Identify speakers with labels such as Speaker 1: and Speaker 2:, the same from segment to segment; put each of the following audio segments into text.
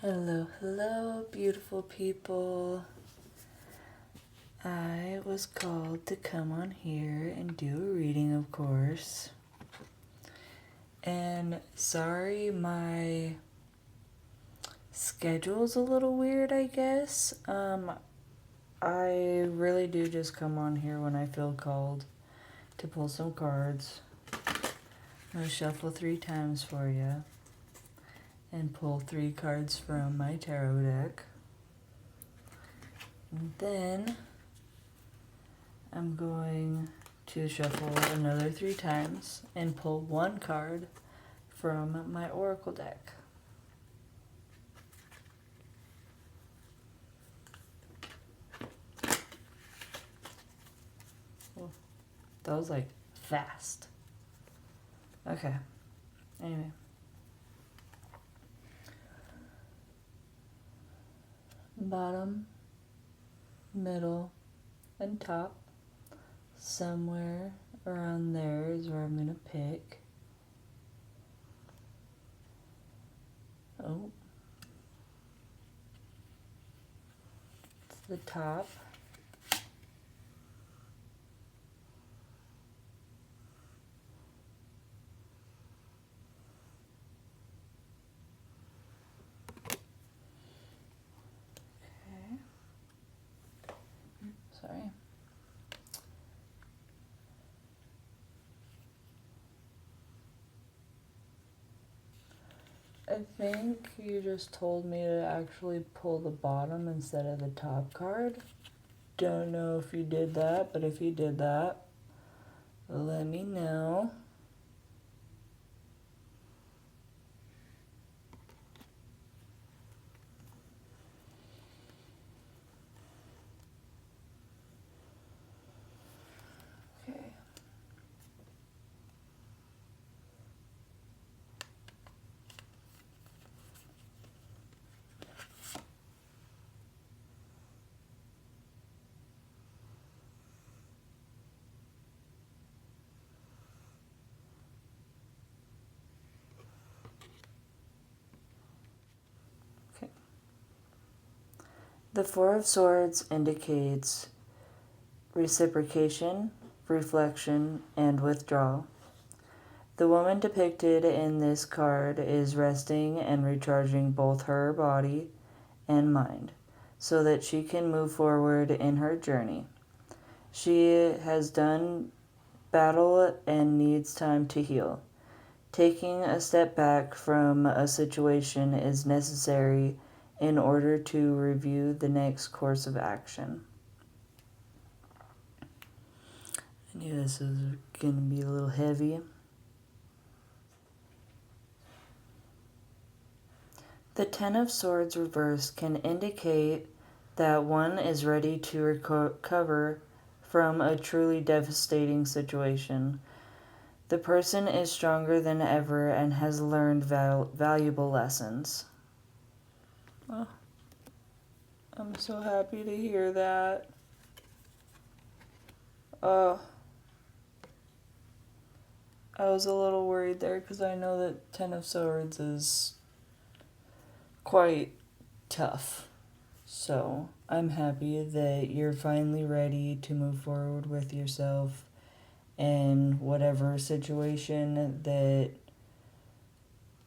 Speaker 1: Hello, hello, beautiful people. I was called to come on here and do a reading, of course. And sorry, my schedule's a little weird, I guess. I really do just come on here when I feel called to pull some cards. I'm gonna shuffle 3 times for you and pull 3 cards from my tarot deck. And then I'm going to shuffle another 3 times and pull 1 card from my oracle deck. Oh, that was like fast. Okay. Anyway. Bottom, middle, and top. Somewhere around there is where I'm going to pick. Oh. It's the top. Okay. Sorry. I think you just told me to actually pull the bottom instead of the top card. Don't know if you did that, but if you did that, let me know. Okay. The Four of Swords indicates reciprocation, reflection, and withdrawal. The woman depicted in this card is resting and recharging both her body and mind so that she can move forward in her journey. She has done battle and needs time to heal. Taking a step back from a situation is necessary in order to review the next course of action. I knew this was going to be a little heavy. The Ten of Swords reversed can indicate that one is ready to recover from a truly devastating situation. The person is stronger than ever and has learned valuable lessons. Oh, I'm so happy to hear that. Oh, I was a little worried there because I know that Ten of Swords is quite tough. So I'm happy that you're finally ready to move forward with yourself and whatever situation that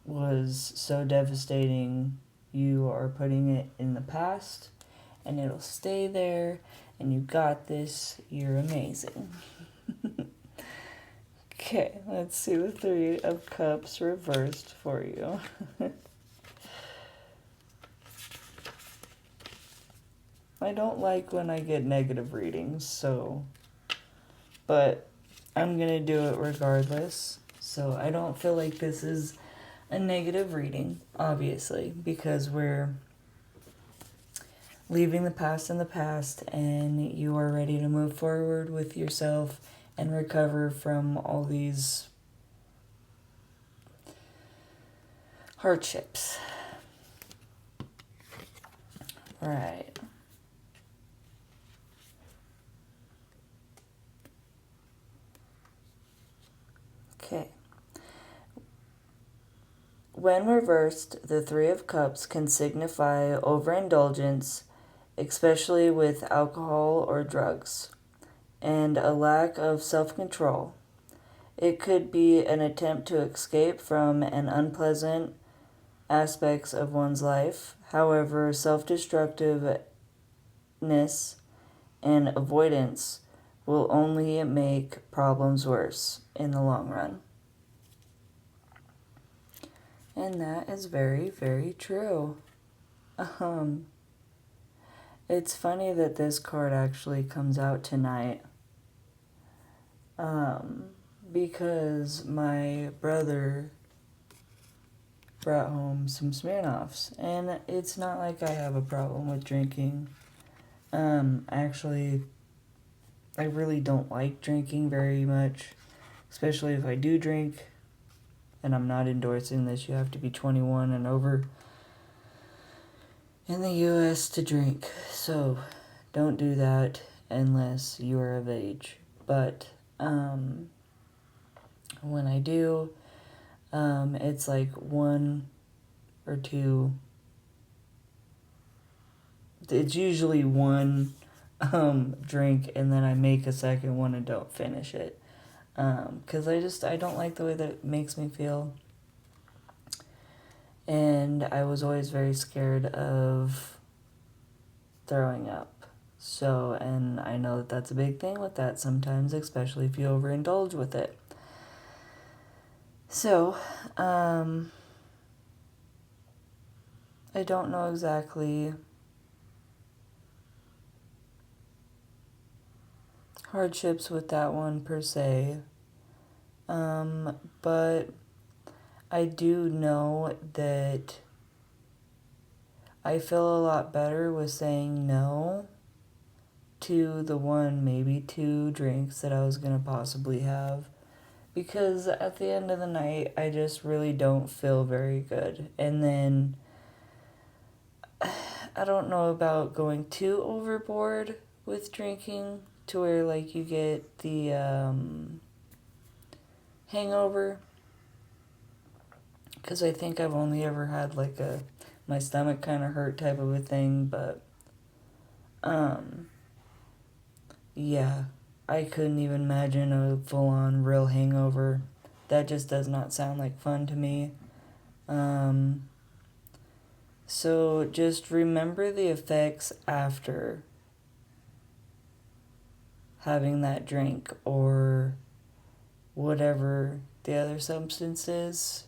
Speaker 1: was so devastating, you are putting it in the past and it'll stay there, and you got this. You're amazing. Okay, let's see the Three of Cups reversed for you. I don't like when I get negative readings, but I'm gonna do it regardless. So I don't feel like this is a negative reading, obviously, because we're leaving the past in the past and you are ready to move forward with yourself and recover from all these hardships. Right. Okay. When reversed, the Three of Cups can signify overindulgence, especially with alcohol or drugs, and a lack of self-control. It could be an attempt to escape from an unpleasant aspects of one's life. However, self-destructiveness and avoidance will only make problems worse in the long run. And that is very, very true. It's funny that this card actually comes out tonight. Because my brother brought home some Smirnoffs, and it's not like I have a problem with drinking. Actually, I really don't like drinking very much, especially if I do drink, and I'm not endorsing this. You have to be 21 and over in the US to drink, so don't do that unless you are of age. But when I do, it's like one or two. It's usually one drink, and then I make a second one and don't finish it. Because I don't like the way that it makes me feel. And I was always very scared of throwing up. So, and I know that that's a big thing with that sometimes, especially if you overindulge with it. So, I don't know exactly hardships with that one per se, but I do know that I feel a lot better with saying no to the one, maybe two drinks that I was going to possibly have, because at the end of the night, I just really don't feel very good. And then I don't know about going too overboard with drinking to where like you get the hangover, because I think I've only ever had like my stomach kind of hurt type of a thing. But yeah, I couldn't even imagine a full-on real hangover. That just does not sound like fun to me. So just remember the effects after having that drink or whatever the other substance is.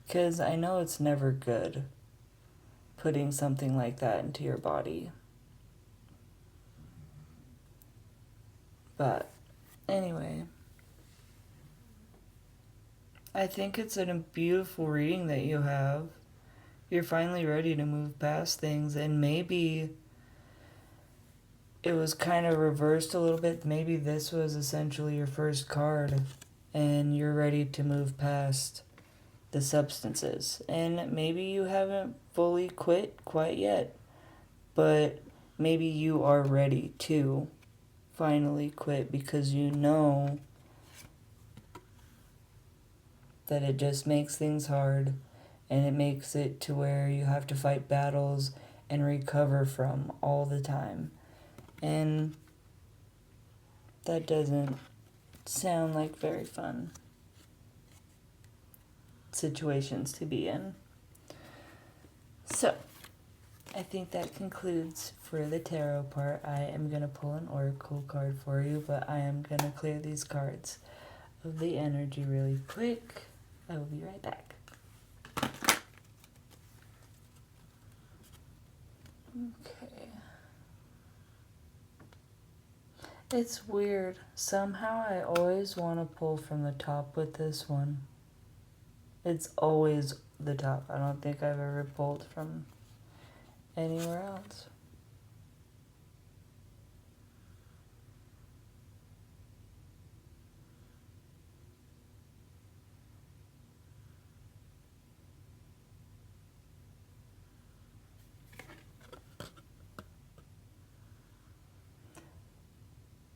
Speaker 1: Because I know it's never good putting something like that into your body. But anyway, I think it's a beautiful reading that you have. You're finally ready to move past things, and maybe it was kind of reversed a little bit. Maybe this was essentially your first card, and you're ready to move past the substances. And maybe you haven't fully quit quite yet, but maybe you are ready to finally quit because you know that it just makes things hard, and it makes it to where you have to fight battles and recover from all the time. And that doesn't sound like very fun situations to be in. So, I think that concludes for the tarot part. I am going to pull an oracle card for you, but I am going to clear these cards of the energy really quick. I will be right back. Okay. It's weird. Somehow I always want to pull from the top with this one. It's always the top. I don't think I've ever pulled from anywhere else.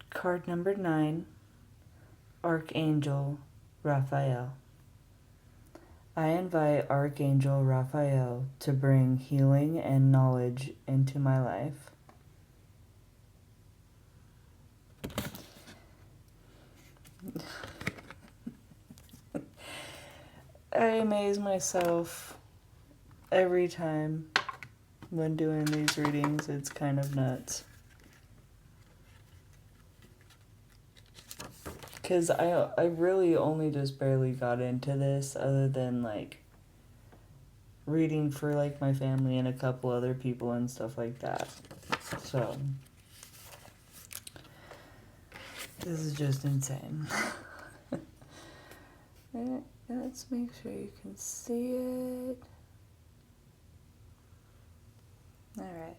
Speaker 1: Card number 9, Archangel Raphael. I invite Archangel Raphael to bring healing and knowledge into my life. I amaze myself every time when doing these readings. It's kind of nuts. Because I really only just barely got into this, other than like reading for like my family and a couple other people and stuff like that. So this is just insane. Let's make sure you can see it. Alright.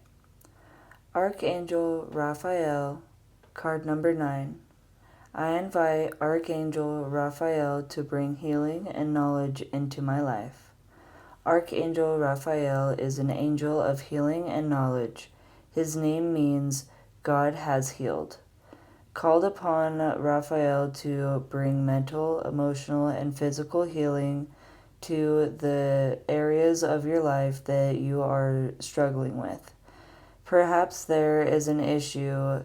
Speaker 1: Archangel Raphael, card number 9. I invite Archangel Raphael to bring healing and knowledge into my life. Archangel Raphael is an angel of healing and knowledge. His name means God has healed. Called upon Raphael to bring mental, emotional, and physical healing to the areas of your life that you are struggling with. Perhaps there is an issue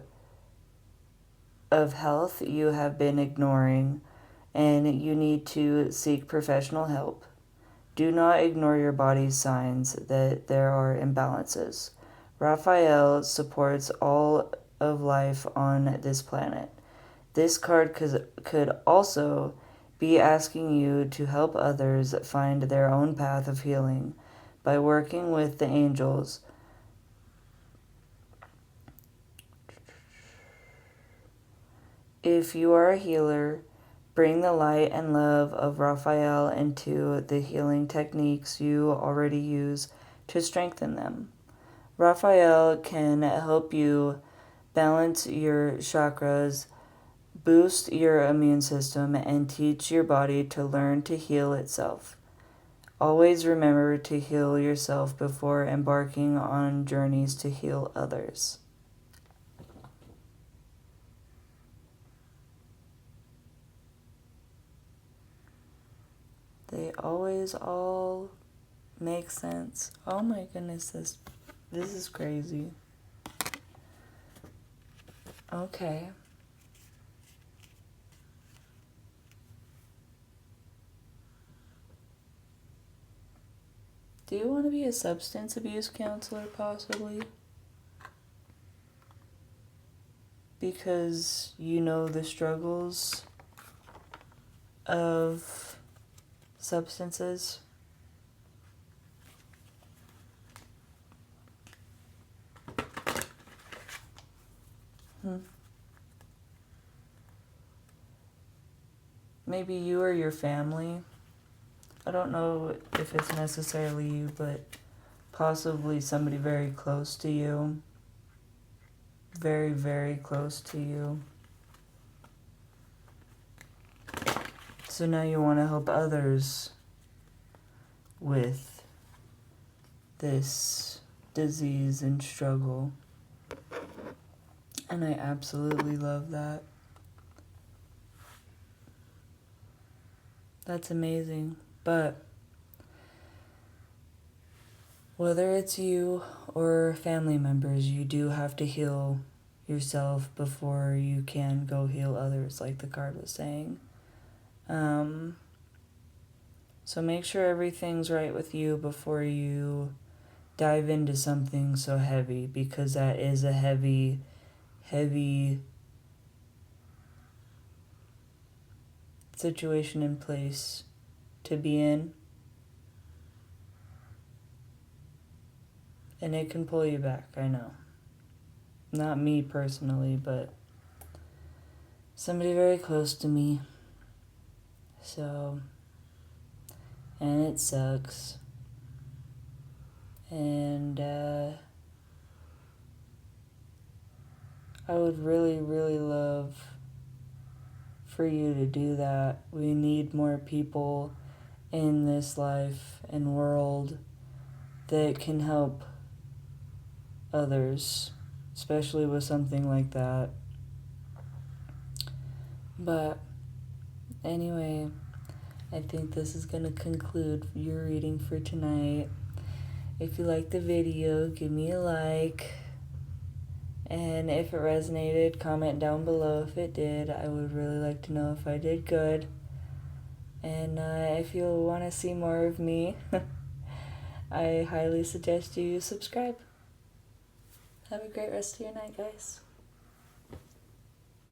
Speaker 1: of health you have been ignoring and you need to seek professional help. Do not ignore your body's signs that there are imbalances. Raphael supports all of life on this planet. This card could also be asking you to help others find their own path of healing by working with the angels. If you are a healer, bring the light and love of Raphael into the healing techniques you already use to strengthen them. Raphael can help you balance your chakras, boost your immune system, and teach your body to learn to heal itself. Always remember to heal yourself before embarking on journeys to heal others. They always all make sense. Oh my goodness, this is crazy. Okay. Do you want to be a substance abuse counselor, possibly? Because you know the struggles of substances. Maybe you or your family. I don't know if it's necessarily you, but possibly somebody very close to you. Very, very close to you. So now you want to help others with this disease and struggle. And I absolutely love that. That's amazing. But whether it's you or family members, you do have to heal yourself before you can go heal others, like the card was saying. So make sure everything's right with you before you dive into something so heavy, because that is a heavy situation in place to be in. And it can pull you back, I know. Not me personally, but somebody very close to me. So, and it sucks. And I would really, really love for you to do that. We need more people in this life and world that can help others, especially with something like that. But Anyway, I think this is going to conclude your reading for tonight. If you liked the video, give me a like. And if it resonated, comment down below if it did. I would really like to know if I did good. And if you want to see more of me, I highly suggest you subscribe. Have a great rest of your night, guys.